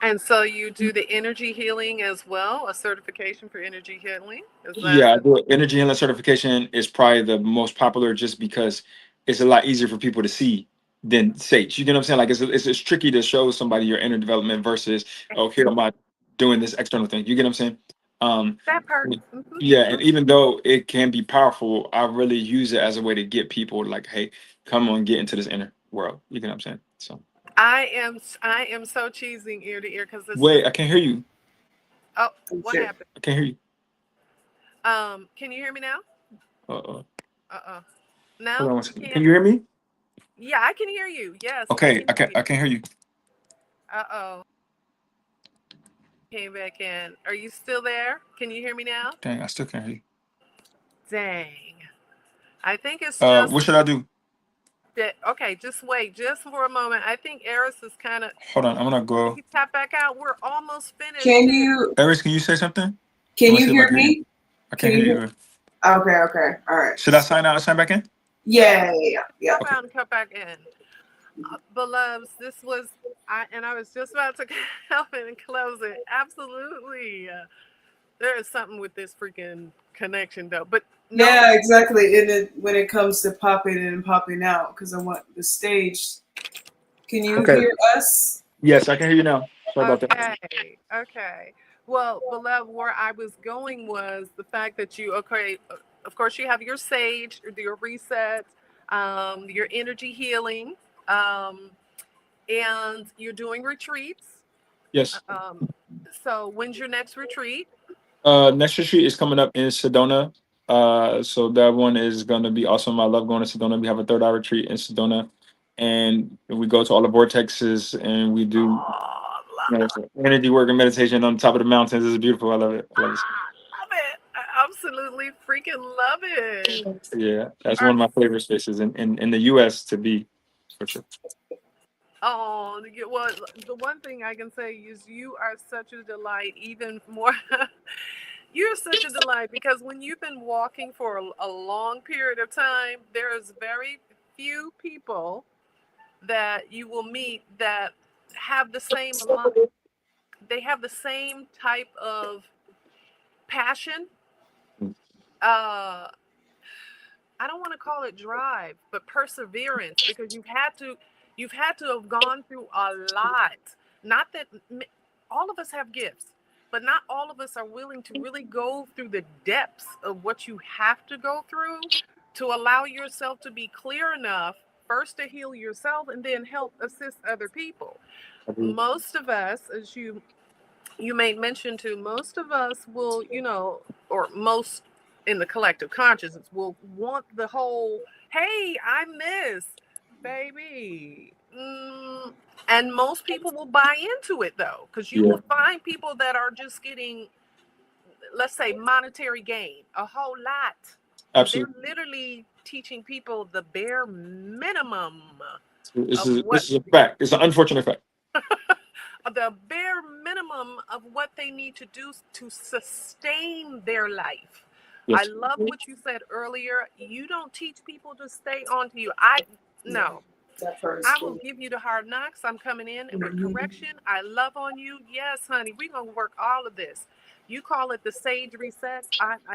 And so you do the energy healing as well, a certification for energy healing. Is that Yeah, I do energy healing certification is probably the most popular just because it's a lot easier for people to see than sage. You get what I'm saying? Like it's tricky to show somebody your inner development versus oh here am I doing this external thing. You get what I'm saying? Um, that part? Mm-hmm. yeah, and even though it can be powerful, I really use it as a way to get people like, hey, come on, get into this inner world. You get what I'm saying? So I am so cheesing ear to ear because this is wait, I can't hear you. oh, what Sure. happened? I can't hear you. Can you hear me now? Uh-oh. Hold No, on one you second. Can can't. you hear me? Yeah, I can hear you. Yes, I Okay, can hear you. I can't hear you. Uh-oh. Came back in. Are you still there? Can you hear me now? Dang, I still can't hear you. Dang. I think it's just What should I do? that. Okay, just wait, just for a moment. I think Eris is kind of. Hold on, I'm gonna Did go. he tap back out? We're almost finished Can too. you Eris, can you say something? I'm can gonna you see if I hear can hear you. me? I Can can't you hear hear? you. Okay. All right. Should I sign out and sign back in? Yeah. Come out and come back in. Beloveds, this was I was just about to help it and close it. Absolutely. There is something with this freaking connection though. But no, Yeah, exactly. And when it comes to popping in and popping out, because I want the stage. Can you Okay. hear us? Yes, I can hear you now. Sorry about that. Okay. Well, beloved, where I was going was the fact that of course you have your sage, your reset, your energy healing, and you're doing retreats. Yes. So when's your next retreat? Next retreat is coming up in Sedona. So that one is gonna be awesome. I love going to Sedona. We have a third eye retreat in Sedona, and we go to all the vortexes and we do Oh, energy work and meditation on top of the mountains. It's beautiful. I love it. I love it. love it. I absolutely freaking love it. Yeah, that's All one of right. my favorite spaces in the U.S. to be, for sure. Oh, well, the one thing I can say is you are such a delight, even more. You're such a delight because when you've been walking for a long period of time, there's very few people that you will meet that have the same they have the same type of passion. Uh, I don't want to call it drive, but perseverance, because you've had to have gone through a lot. Not that all of us have gifts, but not all of us are willing to really go through the depths of what you have to go through to allow yourself to be clear enough first to heal yourself and then help assist other people. Most of us, as you made mention to, most of us will, or most in the collective consciousness will want the whole, hey, I'm this, baby. And most people will buy into it though, because you Yeah, will find people that are just getting, let's say, monetary gain, a whole lot. And they're absolutely. literally teaching people the bare minimum This of is what this is a fact. It's an unfortunate fact. the bare minimum of what they need to do to sustain their life. I Yes. love what you said earlier. You don't teach people to stay on to you. Yeah, No. that part is I will true. give you the hard knocks. I'm coming in with Mhm. correction. I love on you. Yes, honey, we're gonna work all of this. You call it the sage reset.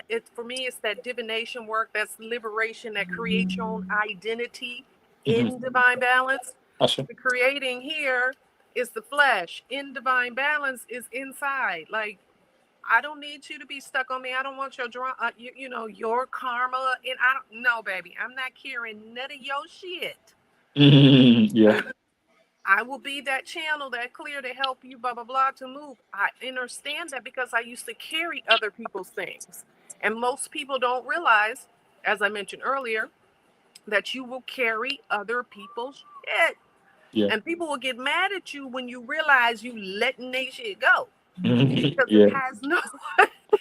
It for me, it's that divination work. That's liberation. That creates your own identity Mm-hmm. in divine balance. Awesome. The creating here is the flesh. In divine balance is inside. Like, I don't need you to be stuck on me. I don't want your drama, your karma. And I don't, no, baby, I'm not carrying none of your shit. Yeah. I will be that channel, that clear to help you, blah, blah, blah, to move. I understand that because I used to carry other people's things. And most people don't realize, as I mentioned earlier, that you will carry other people's shit. Yeah. And people will get mad at you when you realize you letting their shit go. Because Yeah.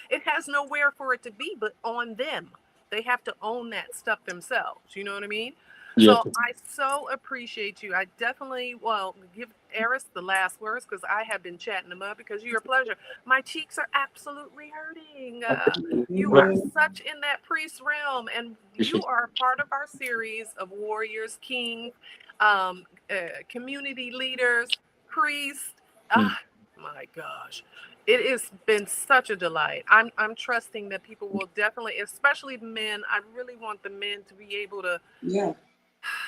it has nowhere for it to be but on them. They have to own that stuff themselves. You know what I mean? Yeah. So I so appreciate you. I definitely give Heiress the last words because I have been chatting them up because you're a pleasure. My cheeks are absolutely hurting. You are Mhm. such in that priest realm, and you Appreciate are part of our series of warriors, king, um, community leaders, priests. it. Ah, my gosh. It has been such a delight. I'm trusting that people will definitely, especially men. I really want the men to be able to. Yeah.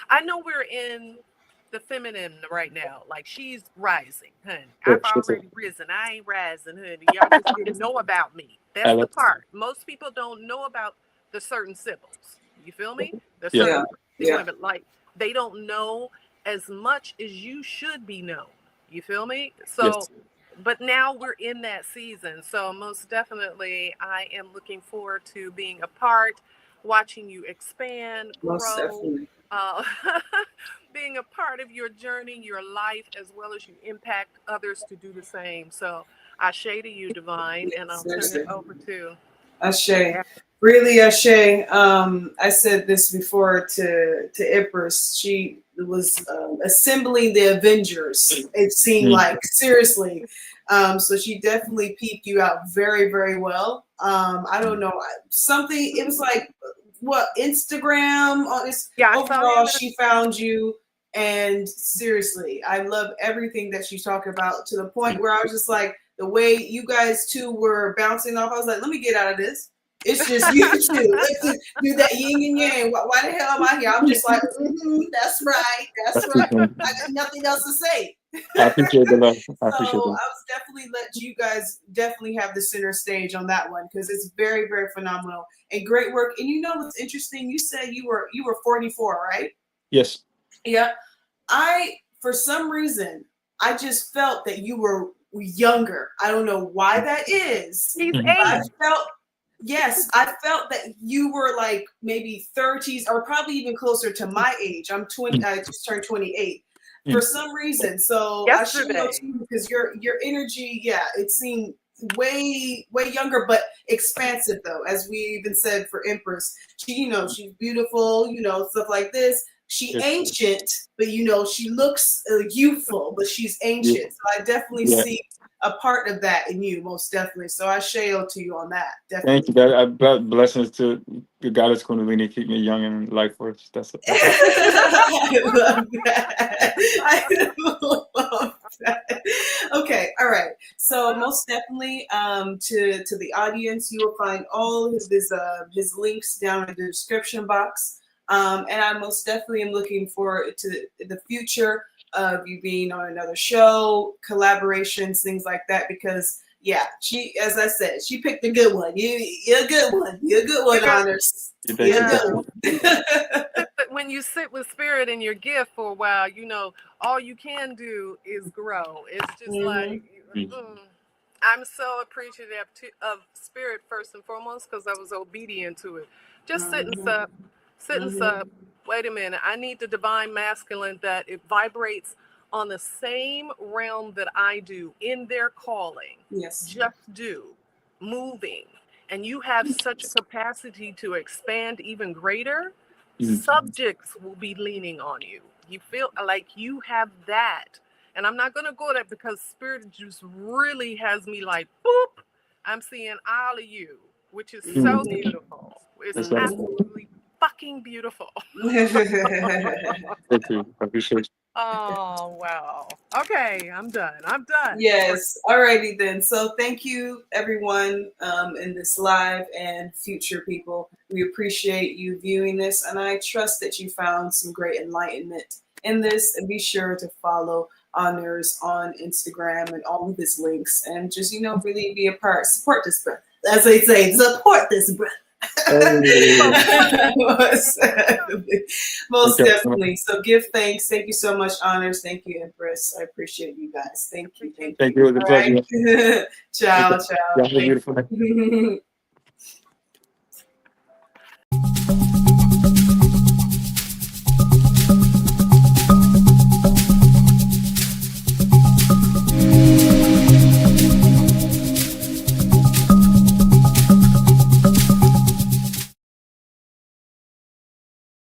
I know we're in the feminine right now. Like, she's rising, honey. Sure, I've sure, sure. already risen. I ain't rising, honey. Y'all just didn't know about me. I That's the love part. Most people don't know about the certain symbols. You feel me? The Yeah. certain Yeah. priestly Yeah. women. Like, they don't know as much as you should be known. You feel me? So, Yes. but now we're in that season. So most definitely I am looking forward to being a part, watching you expand, Most grow, definitely. uh, being a part of your journey, your life, as well as you impact others to do the same. So I shade to you, Divine, and I'll turn it Seriously. over to. Ashe. Really, Ashe. I said this before to Empress. She was assembling the Avengers. It seemed Mm. like seriously. So she definitely peeped you out very, very well. I don't know, something, it was like, what, Instagram on this. Yeah, I saw Overall, you. she found you, and seriously, I love everything that she's talking about, to the point where I was just like, the way you guys two were bouncing off, I was like, let me get out of this. It's just you two. Let's just do that yin and yang. Why the hell am I here? I'm just like, that's right, that's right. I got nothing else to say. I appreciate the love. I appreciate So I that. was definitely let you guys definitely have the center stage on that one, because it's very, very phenomenal and great work. And you know what's interesting? You said you were 44, right? Yes. Yeah. For some reason, I just felt that you were younger. I don't know why that is. He's Mhm. eight. I felt that you were like maybe 30s, or probably even closer to my age. I'm 20. I just turned 28. For some reason, so I should know Yesterday. too, because your energy, yeah, it seemed way younger, but expansive though. As we even said for Empress, she, she's beautiful, stuff like this. She Yes. ancient, but she looks youthful, but she's ancient. So I definitely see a part of that in you, most definitely. So I share to you on that. Definitely. Thank you. Blessings to the goddess Kundalini, keep me young and life force. That's it. I love that. I love that. Okay, all right. So most definitely, to the audience, you will find all his links down in the description box. And I most definitely am looking forward to the future of you being on another show, collaborations, things like that, because yeah, as I said, she picked a good one. You're a good one. You're a good one, Honors. You're a good one. When you sit with spirit in your gift for a while, all you can do is grow. It's just like, I'm so appreciative of spirit first and foremost, because I was obedient to it. Just sitting up. Wait a minute. I need the divine masculine that it vibrates on the same realm that I do in their calling. Yes. Just do. Moving. And you have such a capacity to expand even greater. Subjects will be leaning on you. You feel like you have that. And I'm not going to go there, because spirit just really has me like, boop. I'm seeing all of you, which is so beautiful. It's absolutely fucking beautiful. Thank you. I appreciate you. Oh, wow. Okay, I'm done. Yes. Alrighty then. So thank you everyone in this live and future people. We appreciate you viewing this, and I trust that you found some great enlightenment in this. And be sure to follow Honors on Instagram and all of his links, and just really be a part. Support this brother. As they say, support this brother. Most definitely. So give thanks. Thank you so much, Honors. Thank you, Empress. I appreciate you guys. Thank you. Thank you. It was a pleasure. Ciao. Y'all have a beautiful night.